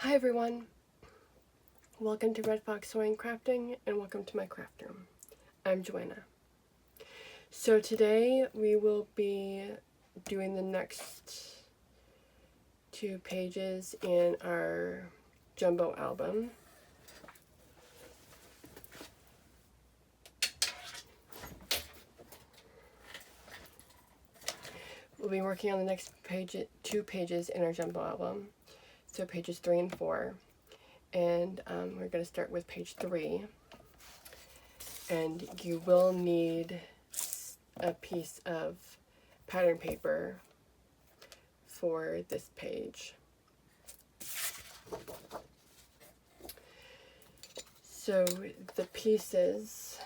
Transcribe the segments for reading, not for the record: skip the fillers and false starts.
Hi everyone, welcome to Red Fox Sewing Crafting and welcome to my craft room. I'm Joanna. So today we will be doing the next 2 pages in our jumbo album. We'll be working on the next 2 pages in our jumbo album, so pages 3 and 4. And we're going to start with page 3. And you will need a piece of pattern paper for this page. So the pieces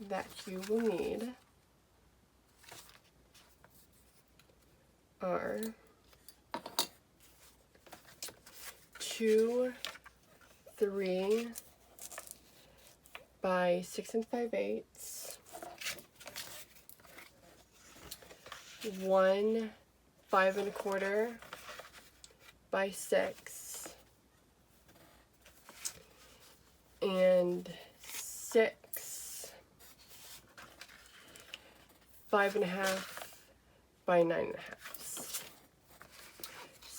that you will need are 2 3 by 6 5/8, 1 5 1/4 by 6, and 6 5 1/2 by 9 1/2.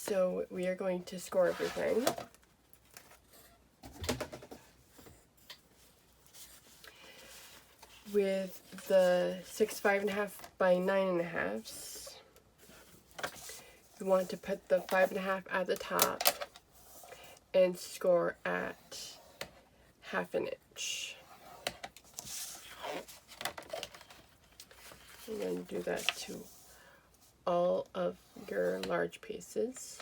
So we are going to score everything. With the 6 5 1/2 by 9 1/2, you want to put the 5 1/2 at the top and score at 1/2 inch. And then do that to all of your large pieces.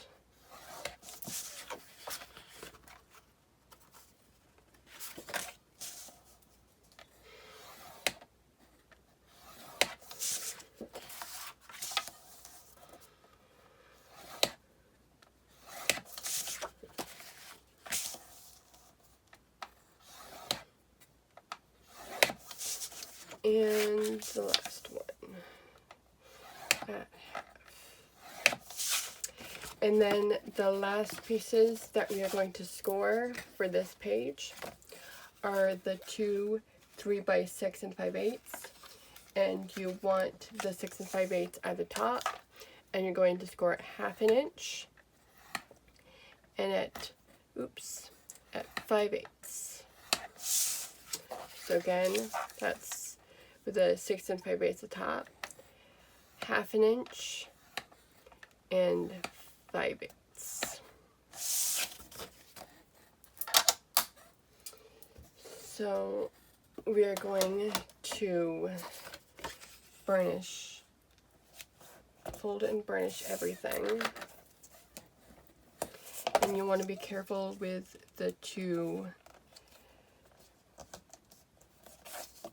And the last one at half. And then the last pieces that we are going to score for this page are the 2 3 by 6 5/8, and you want the 6 5/8 at the top, and you're going to score at 1/2 inch and at 5/8. So again, that's with the 6 5/8 at the top, 1/2 inch and 5/8. So we are going to burnish, fold and burnish everything. And you want to be careful with the 2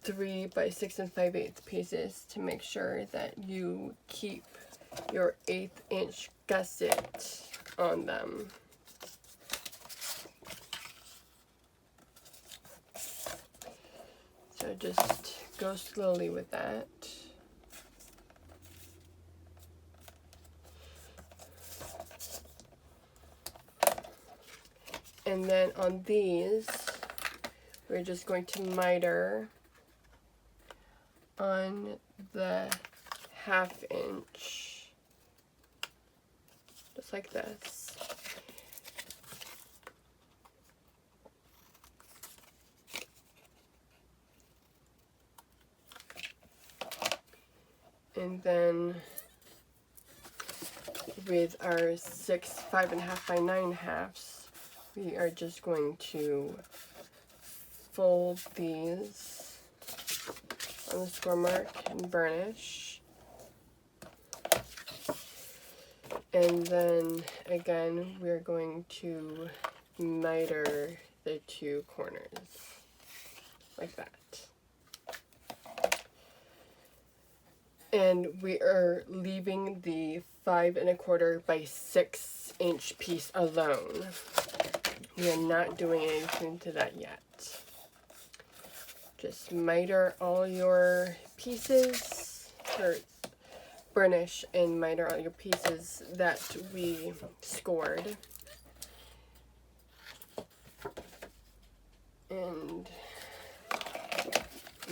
3 by 6 5/8 pieces to make sure that you keep your 1/8 inch gusset on them. So just go slowly with that. And then on these, we're just going to miter on the 1/2 inch, just like this. And then with our 6 5 1/2 by 9 1/2, we are just going to fold these on the score mark and burnish. And then again, we're going to miter the 2 corners like that. And we are leaving the 5 1/4 by 6 inch piece alone. We are not doing anything to that yet. Just miter all your pieces, or burnish and miter all your pieces that we scored.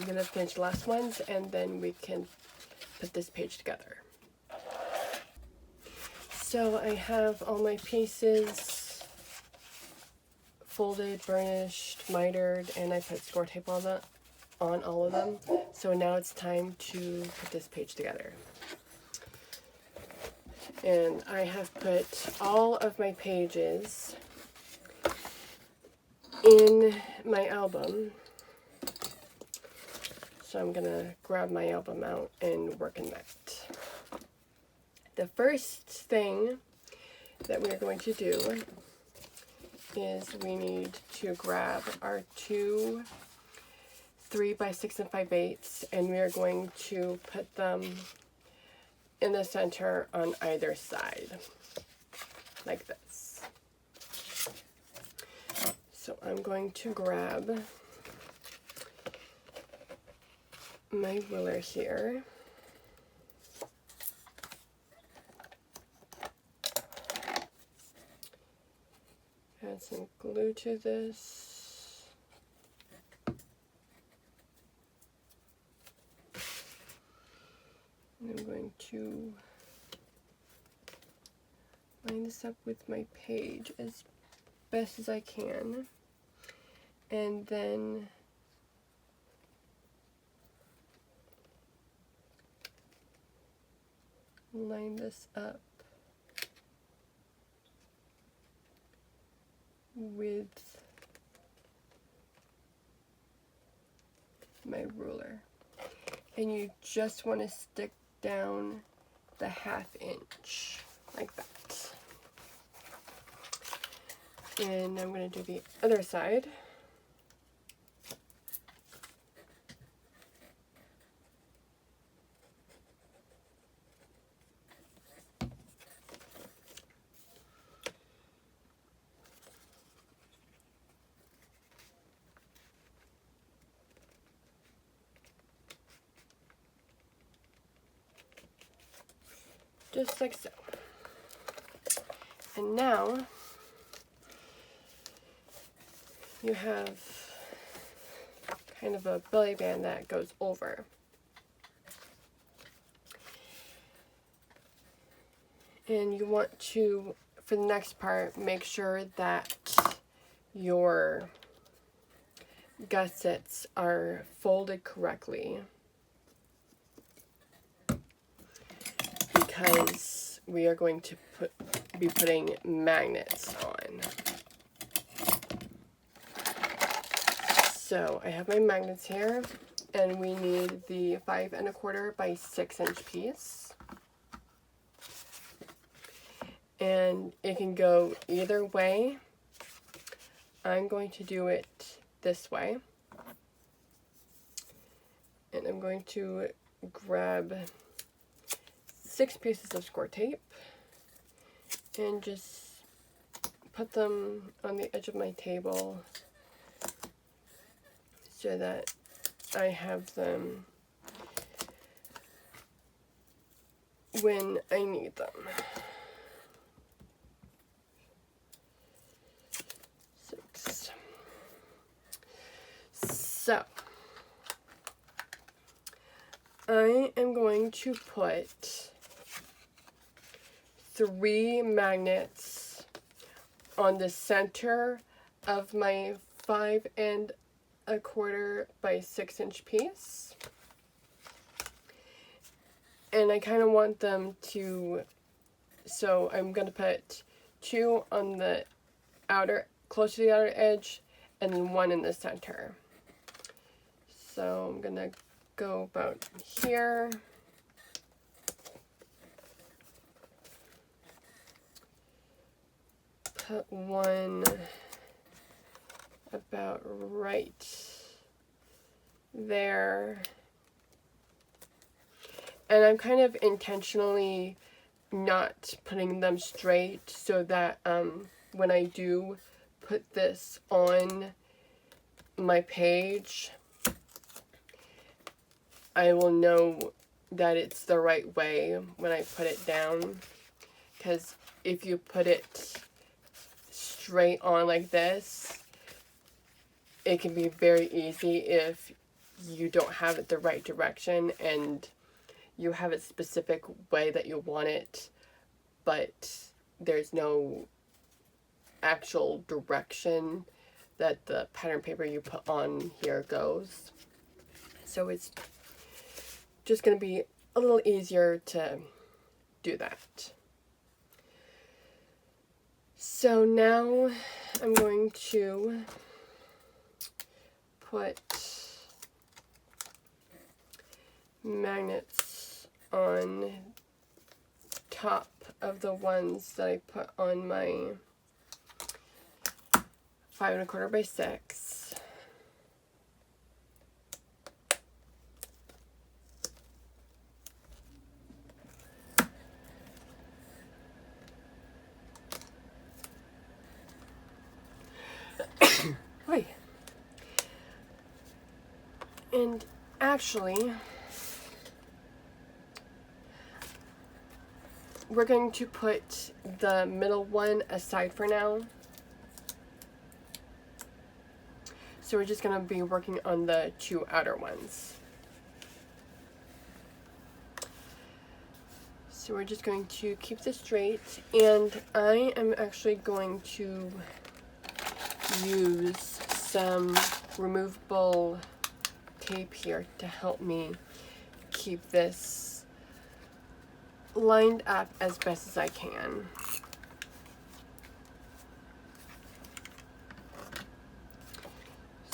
I'm gonna finish the last ones and then we can put this page together. So I have all my pieces folded, burnished, mitered, and I put score tape on all of them. So now it's time to put this page together. And I have put all of my pages in my album. So I'm gonna grab my album out and work in that. The first thing that we're going to do is we need to grab our two 3 by 6 and 5/8, and we are going to put them in the center on either side, like this. So I'm going to grab my ruler here. Add some glue to this. And I'm going to line this up with my page as best as I can. And then line this up with my ruler. And you just want to stick down the 1/2 inch like that. And I'm going to do the other side. Just like so. And now you have kind of a belly band that goes over. And you want to, for the next part, make sure that your gussets are folded correctly, because we are going to be putting magnets on. So I have my magnets here, and we need the 5 1/4 by 6 inch piece. And it can go either way. I'm going to do it this way. And I'm going to grab 6 pieces of score tape and just put them on the edge of my table so that I have them when I need them. 6. So I am going to put 3 magnets on the center of my 5 1/4 by 6 inch piece. And I kind of want them to, so I'm going to put 2 on the outer, close to the outer edge, and then 1 in the center. So I'm going to go about here. Put 1 about right there. And I'm kind of intentionally not putting them straight so that when I do put this on my page, I will know that it's the right way when I put it down. Because if you put it straight on like this, it can be very easy if you don't have it the right direction and you have a specific way that you want it, but there's no actual direction that the pattern paper you put on here goes. So it's just going to be a little easier to do that. So now I'm going to put magnets on top of the ones that I put on my 5 1/4 by 6. Right. And actually, we're going to put the middle one aside for now. So we're just going to be working on the 2 outer ones. So we're just going to keep this straight, and I am actually going to use some removable tape here to help me keep this lined up as best as I can.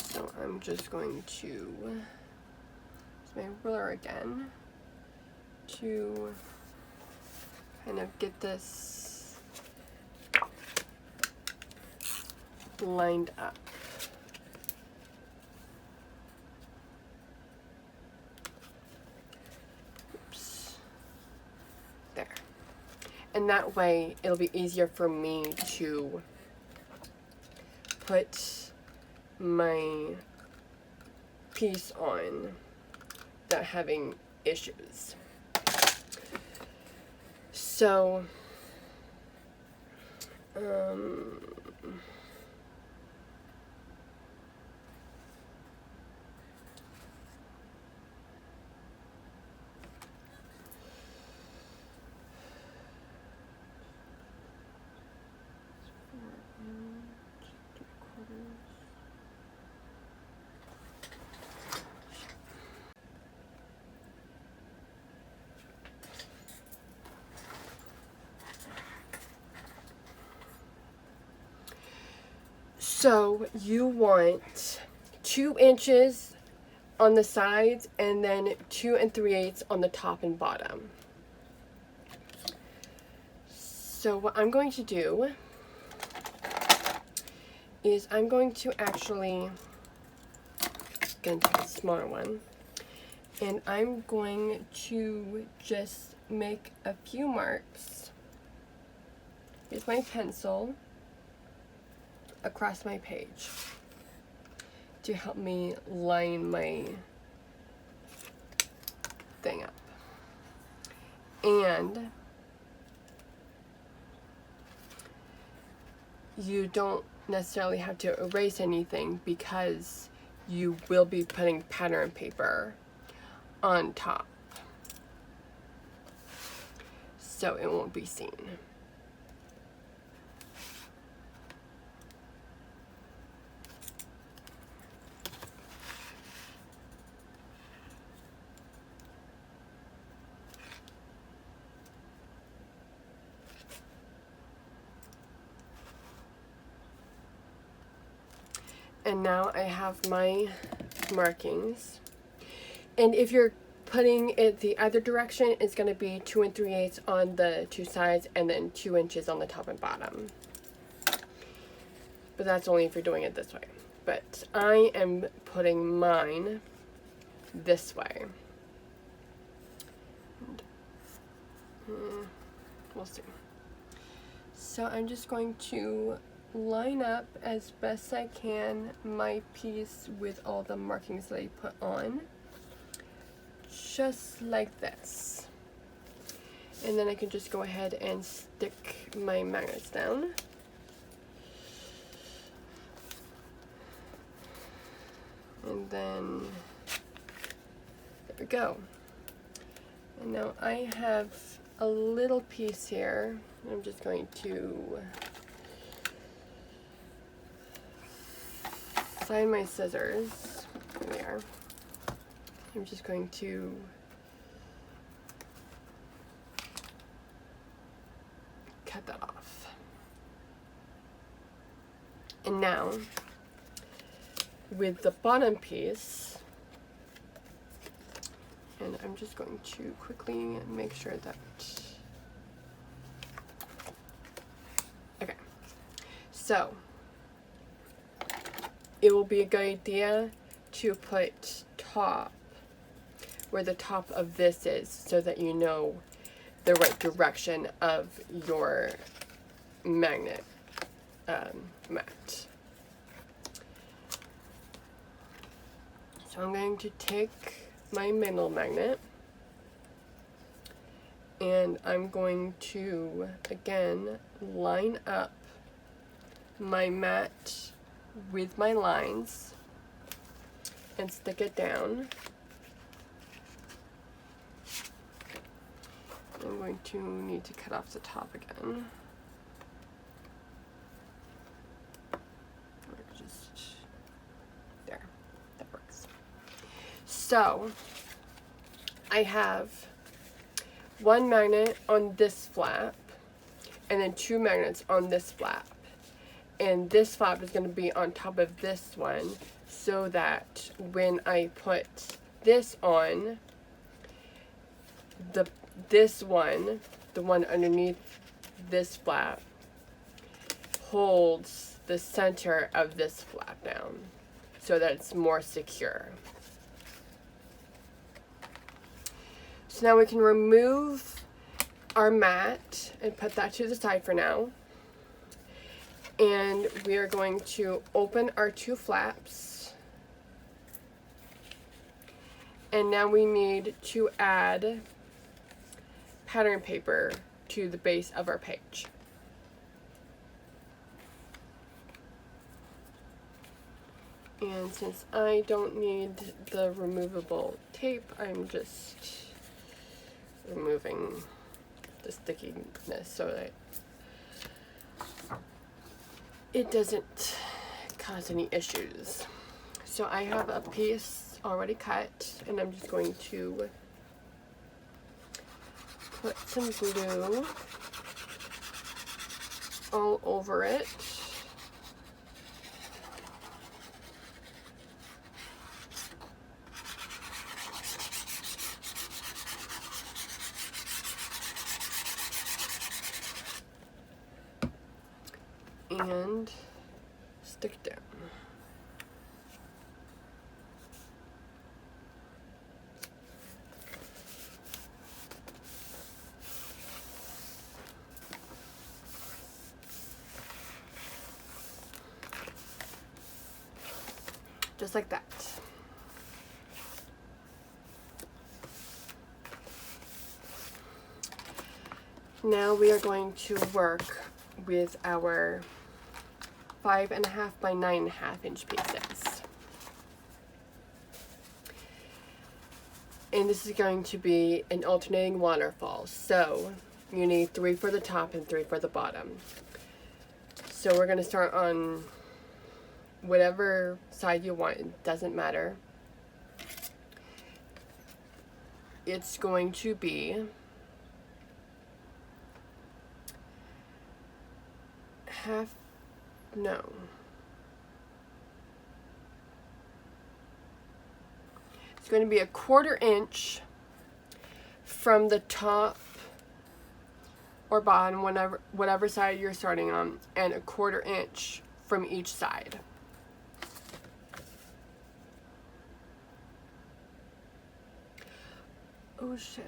So I'm just going to use my ruler again to kind of get this lined up. Oops. There. And that way it'll be easier for me to put my piece on without having issues. So, so you want 2 inches on the sides and then 2 3/8 on the top and bottom. So what I'm going to do is I'm going to actually get a smaller one, and I'm going to just make a few marks with my pencil across my page to help me line my thing up. And you don't necessarily have to erase anything because you will be putting pattern paper on top, so it won't be seen. And now I have my markings. And if you're putting it the other direction, it's going to be 2 3/8 on the 2 sides and then 2 inches on the top and bottom. But that's only if you're doing it this way. But I am putting mine this way. We'll see. So I'm just going to line up as best I can my piece with all the markings that I put on, just like this. And then I can just go ahead and stick my magnets down. And then go. And now I have a little piece here. I'm just going to find my scissors. Here they are. I'm just going to cut that off. And now, with the bottom piece, and I'm just going to quickly make sure that, okay, so it will be a good idea to put top where the top of this is so that you know the right direction of your magnet mat. So I'm going to take my middle magnet and I'm going to again line up my mat with my lines and stick it down. I'm going to need to cut off the top again. Or just there, that works. So I have one magnet on this flap and then two magnets on this flap. And this flap is going to be on top of this one so that when I put this on, this one, the one underneath this flap, holds the center of this flap down so that it's more secure. So now we can remove our mat and put that to the side for now. And we are going to open our two flaps. And now we need to add pattern paper to the base of our page. And since I don't need the removable tape, I'm just removing the stickiness so that it doesn't cause any issues. So I have a piece already cut and I'm just going to put some glue all over it. And stick down. Just like that. Now we are going to work with our 5.5 by 9.5 inch pieces. And this is going to be an alternating waterfall. So you need 3 for the top and 3 for the bottom. So we're going to start on whatever side you want, it doesn't matter. It's going to be it's going to be a 1/4 inch from the top or bottom, whatever side you're starting on, and a 1/4 inch from each side. Oh shit.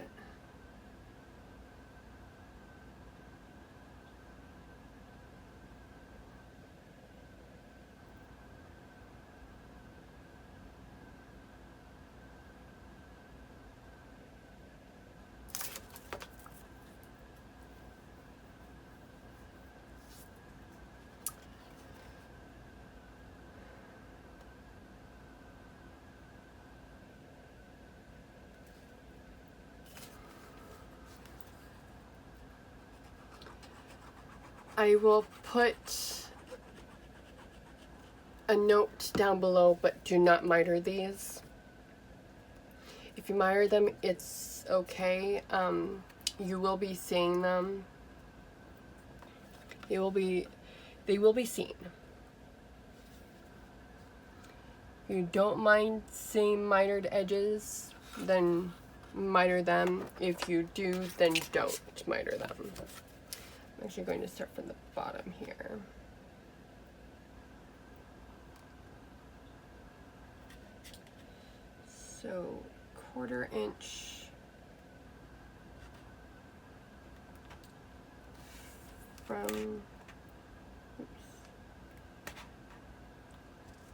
I will put a note down below, but do not miter these. If you miter them, it's okay. You will be seeing them. They will be seen. If you don't mind seeing mitered edges, then miter them. If you do, then don't miter them. I'm actually going to start from the bottom here. So 1/4 inch from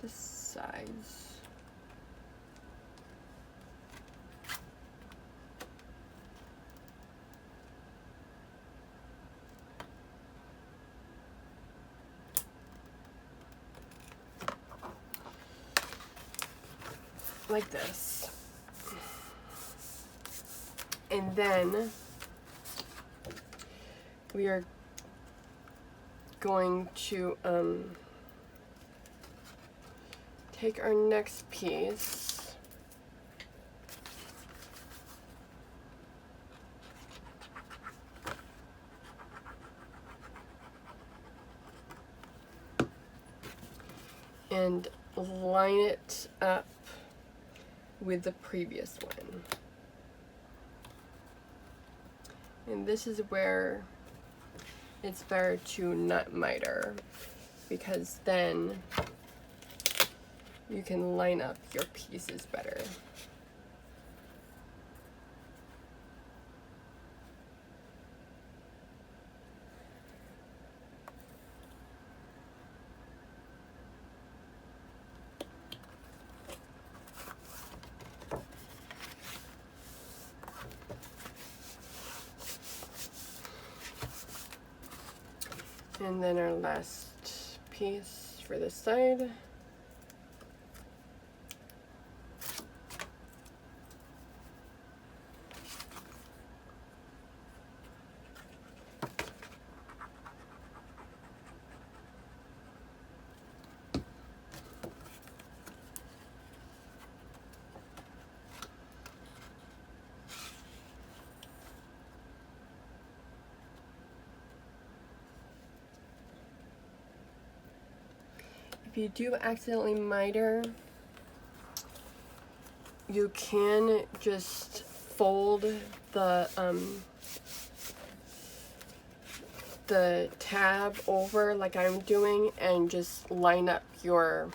the sides. Like this. And then we are going to take our next piece and line it up with the previous one. And this is where it's better to not miter, because then you can line up your pieces better. And then our last piece for this side. If you do accidentally miter, you can just fold the tab over like I'm doing and just line up your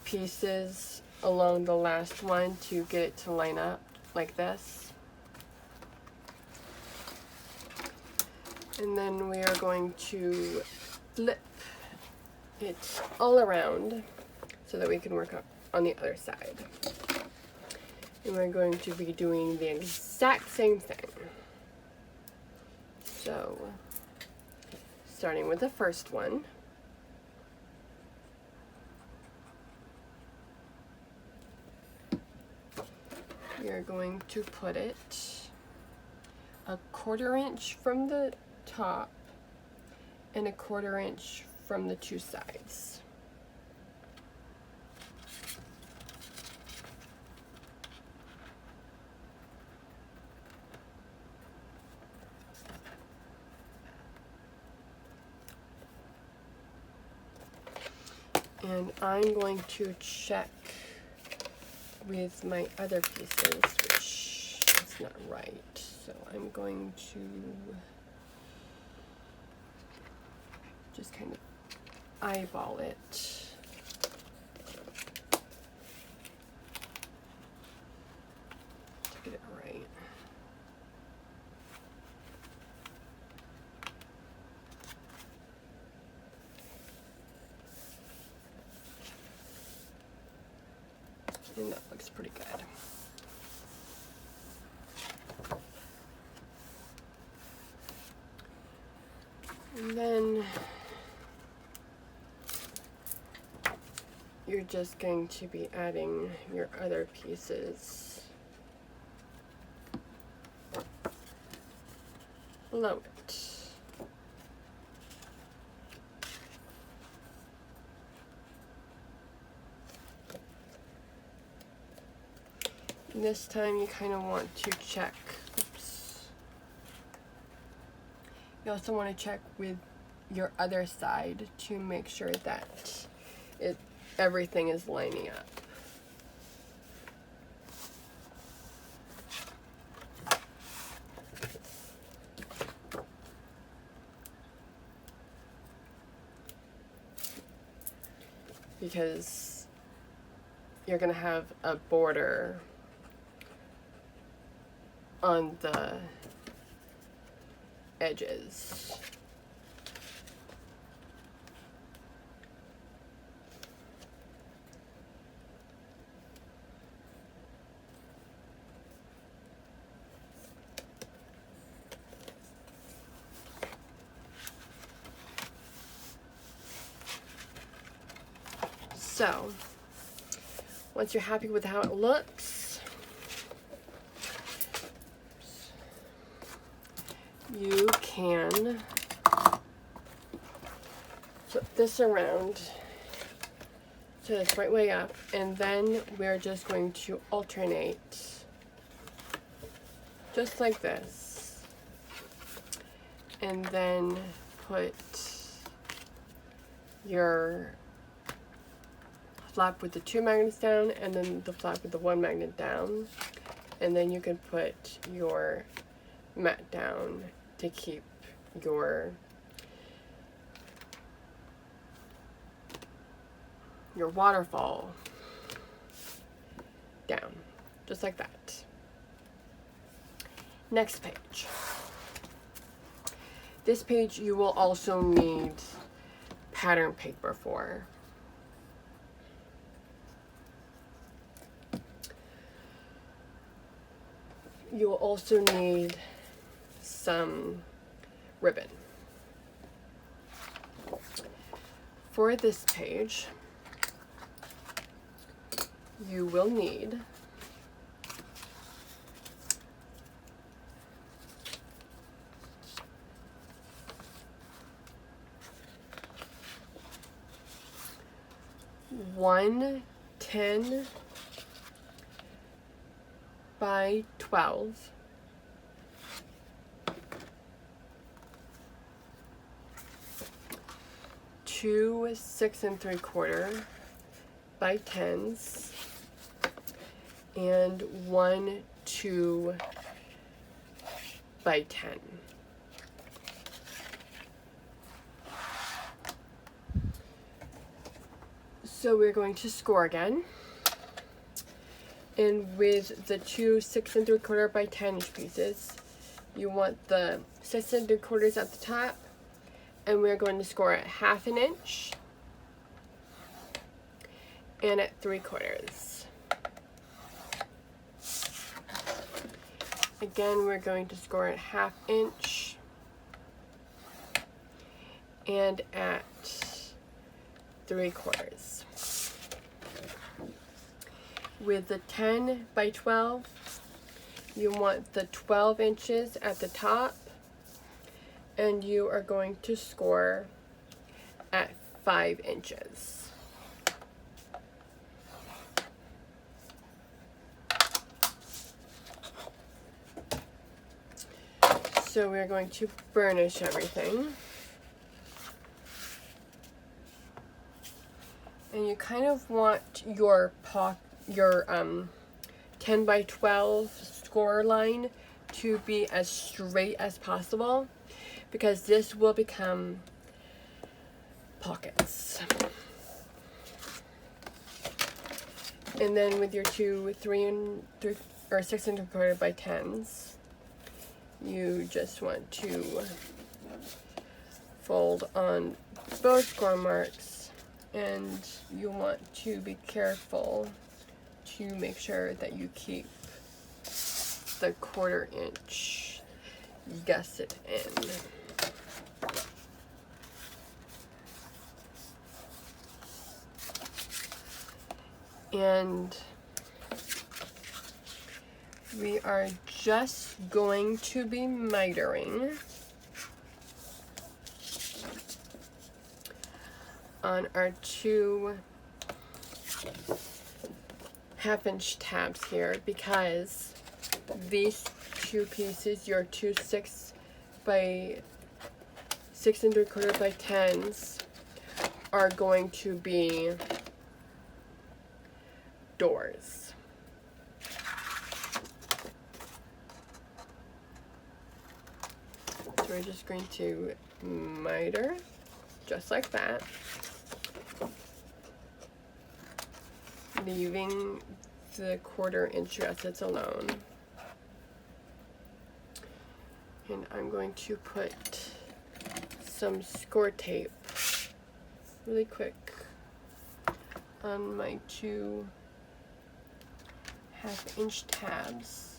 pieces along the last one to get it to line up like this. And then we are going to flip it all around so that we can work on the other side. And we're going to be doing the exact same thing. So, starting with the first one. We are going to put it 1/4 inch from the top and 1/4 inch from the two sides. And I'm going to check with my other pieces, which is not right. So I'm going to just kind of eyeball it. To get it right. And that looks pretty good. And then you're just going to be adding your other pieces below it. And this time you kind of want to check. Oops. You also want to check with your other side to make sure that everything is lining up. Because you're going to have a border on the edges. So, once you're happy with how it looks, you can flip this around so it's right way up, and then we're just going to alternate just like this, and then put your flap with the 2 magnets down and then the flap with the 1 magnet down, and then you can put your mat down to keep your waterfall down, just like that. Next page. This page you will also need pattern paper for. You will also need some ribbon. For this page, you will need one 10 by 12 2 6 3/4 by 10s and 1 2 by 10. So we're going to score again. And with the 2 6 3/4 by 10 inch pieces, you want the 6 3/4 at the top, and we're going to score at 1/2 inch and at 3/4. Again, we're going to score at 1/2 inch and at 3/4. With the 10 by 12, you want the 12 inches at the top, and you are going to score at 5 inches. So we're going to burnish everything. And you kind of want your 10 by 12 score line to be as straight as possible, because this will become pockets. And then with your 2 6 3/4 by 10s, you just want to fold on both score marks, and you want to be careful to make sure that you keep the 1/4 inch gusset in. And we are just going to be mitering on our 2 1/2" tabs here because these two pieces, your two 6 by 6 3/4 by 10s, are going to be doors. So we're just going to miter just like that, leaving the 1/4 inch gussets alone. And I'm going to put some score tape really quick on my two 1/2" tabs.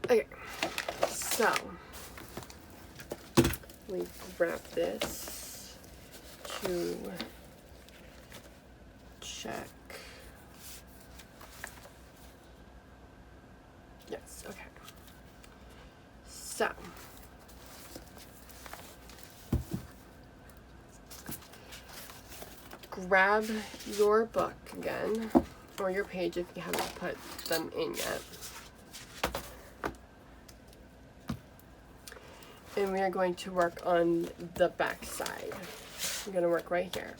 Okay, so we grab this to check. Yes, okay. So grab your book again, or your page if you haven't put them in yet. And we are going to work on the back side. I'm going to work right here.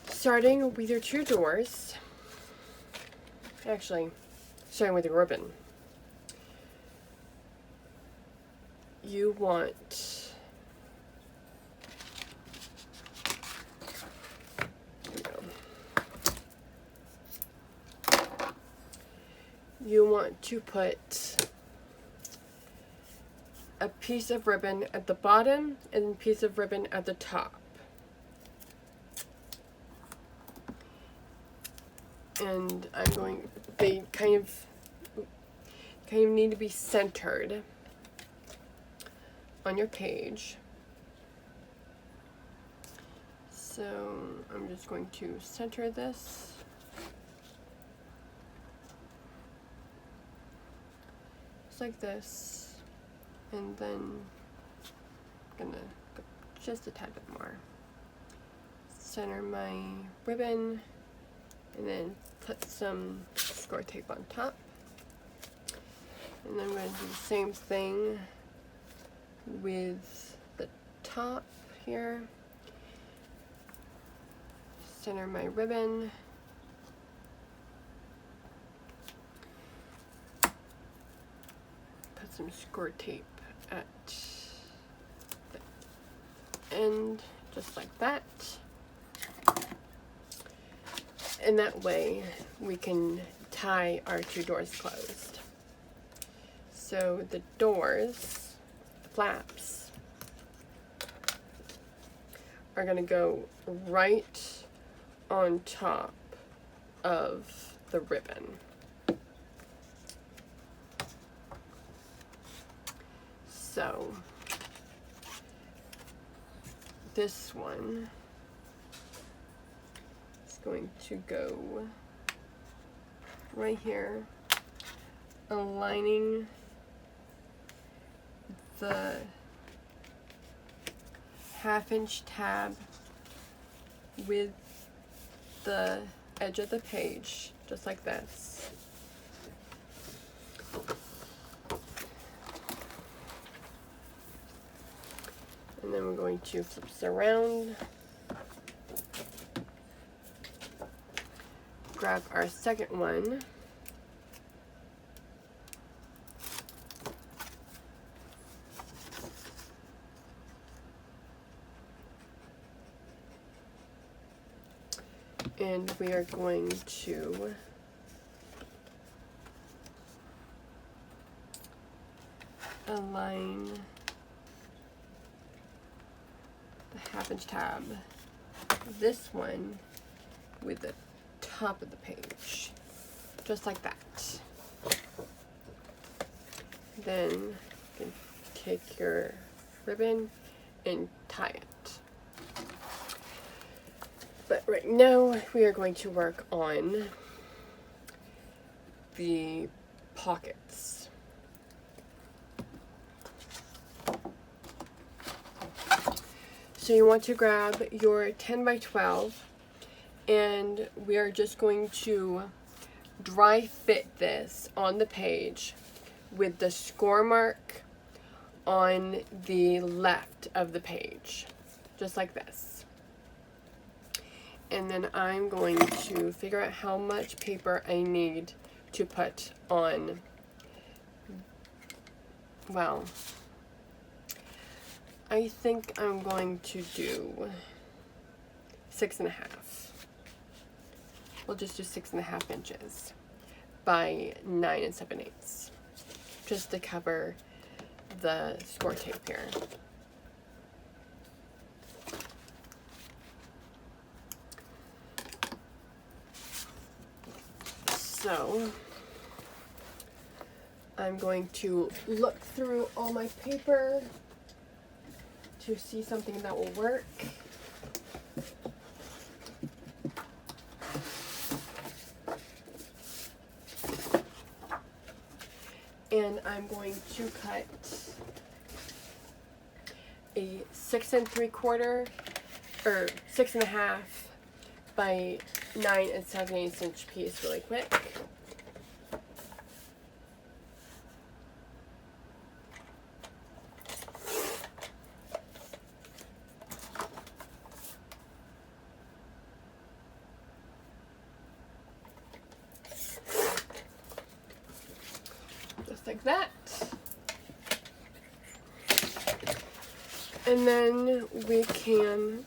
Starting with your two doors. Actually, starting with your ribbon. You want to put a piece of ribbon at the bottom and a piece of ribbon at the top. And they kind of need to be centered on your page. So I'm just going to center this. Just like this. And then I'm gonna go just a tad bit more. Center my ribbon and then put some score tape on top. And then I'm going to do the same thing with the top here. Center my ribbon. Put some score tape at the end, just like that. And that way we can tie our two doors closed. So the doors, the flaps, are going to go right on top of the ribbon. So this one is going to go right here, aligning the 1/2" tab with the edge of the page, just like this. And then we're going to flip this around, grab our second one, and we are going to align the 1/2" tab, this one, with the top of the page, just like that. Then you can take your ribbon and tie it. But right now we are going to work on the pockets. So you want to grab your 10 by 12 and we are just going to dry fit this on the page with the score mark on the left of the page, just like this. And then I'm going to figure out how much paper I need to put on, well, I think I'm going to do 6.5. We'll just do 6.5 inches by 9 7/8, just to cover the score tape here. So I'm going to look through all my paper to see something that will work. And I'm going to cut a 6 3/4 or 6.5 by 9 7/8 inch piece really quick. Just like that. And then we can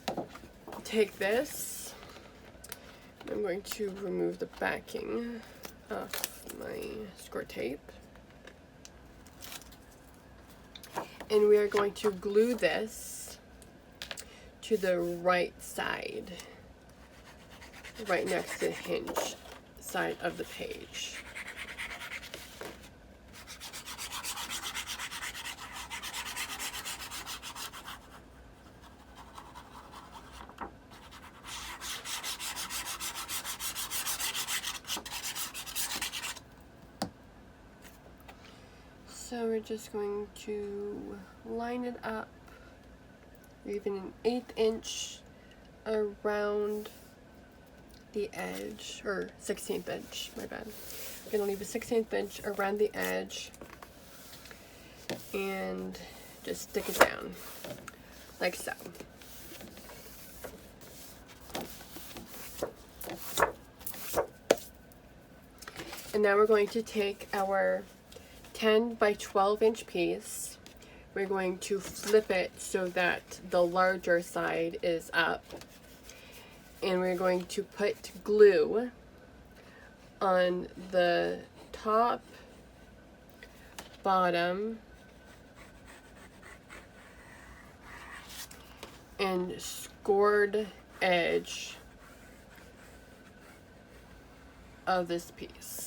take this. I'm going to remove the backing of my score tape. And we are going to glue this to the right side, right next to the hinge side of the page. So we're just going to line it up, even an 1/8 inch around the edge, or 1/16 inch, my bad. I'm gonna leave a 1/16 inch around the edge and just stick it down, like so. And now we're going to take our 10 by 12 inch piece. We're going to flip it so that the larger side is up. And we're going to put glue on the top, bottom, and scored edge of this piece.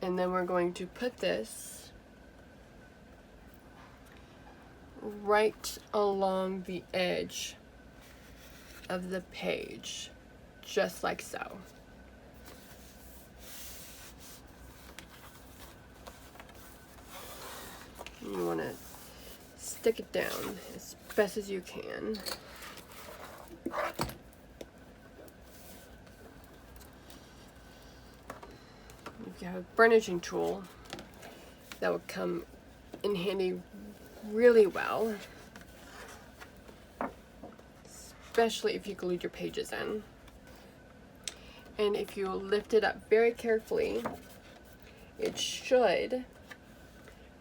And then we're going to put this right along the edge of the page, just like so. You want to stick it down as best as you can. If you have a burnishing tool, that would come in handy really well, especially if you glued your pages in. And if you lift it up very carefully, it should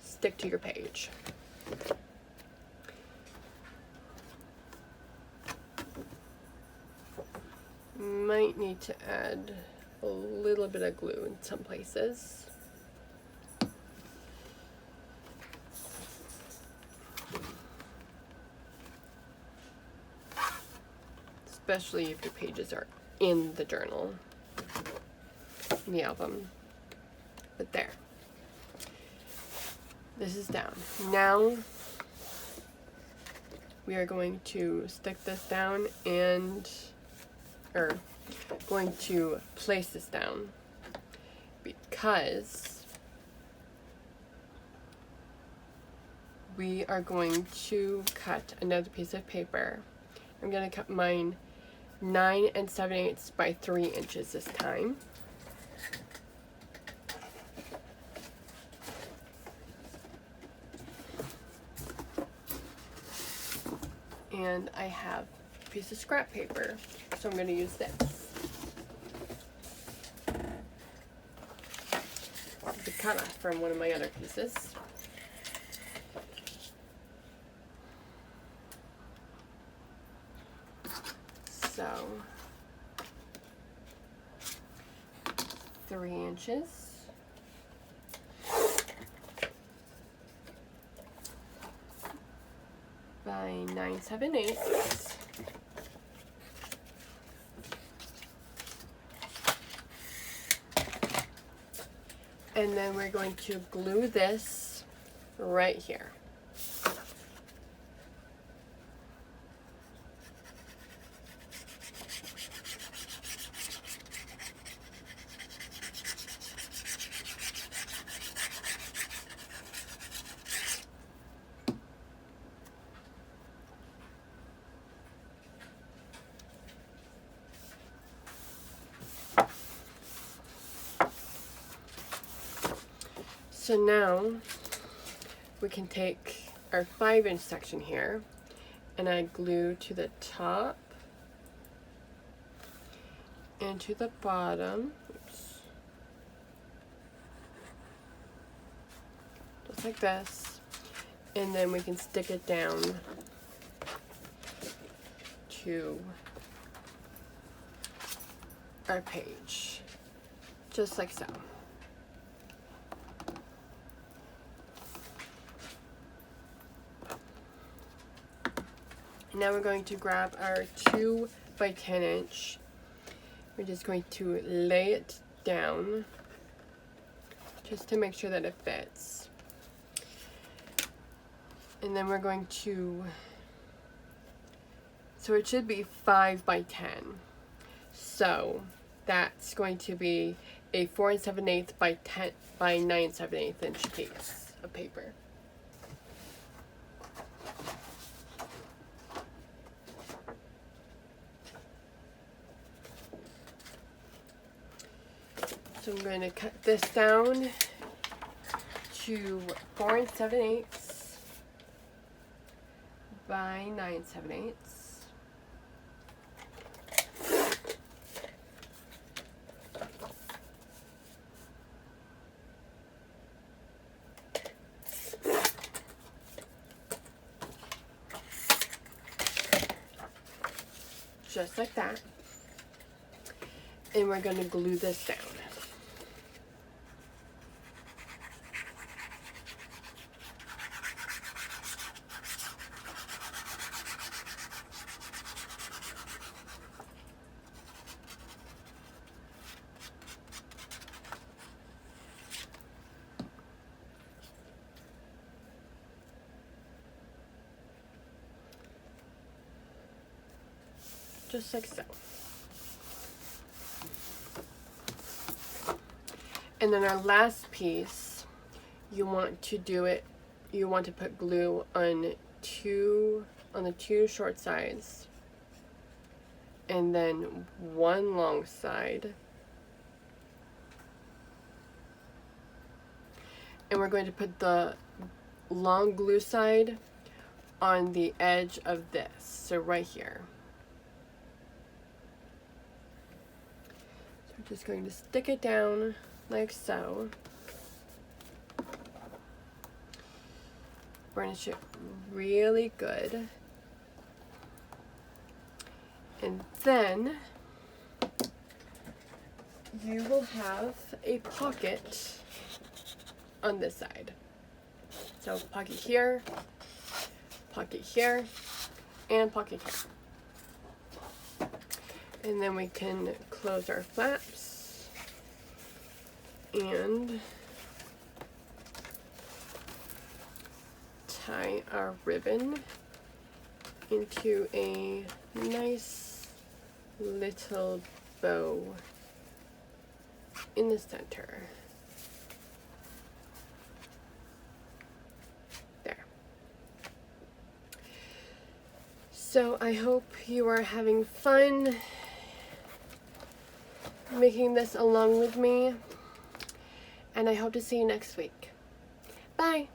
stick to your page. Might need to add a little bit of glue in some places. Especially if your pages are in the journal, in the album. But there. This is down. Now we are going to stick this down and or going to place this down, because we are going to cut another piece of paper. I'm going to cut mine 9 7/8 by 3 inches this time. And I have a piece of scrap paper, so I'm going to use this. The cutoff from one of my other pieces. So 3 inches. By 9 7/8. And then we're going to glue this right here. So now we can take our 5-inch section here and add glue to the top and to the bottom. Oops. Just like this. And then we can stick it down to our page, just like so. Now we're going to grab our 2 by 10 inch. We're just going to lay it down just to make sure that it fits. And then we're going to, so it should be 5 by 10. So that's going to be a 4 7/8 by 10 by 9 7/8 inch piece of paper. So I'm going to cut this down to 4 7/8 by 9 7/8. Just like that. And we're going to glue this down. Just like so. And then our last piece, you want to put glue on the two short sides, and then one long side. And we're going to put the long glue side on the edge of this, so right here. So we're just going to stick it down like so. Burnish it really good. And then you will have a pocket on this side. So pocket here, and pocket here. And then we can close our flaps and tie our ribbon into a nice little bow in the center. There. So I hope you are having fun making this along with me, and I hope to see you next week. Bye!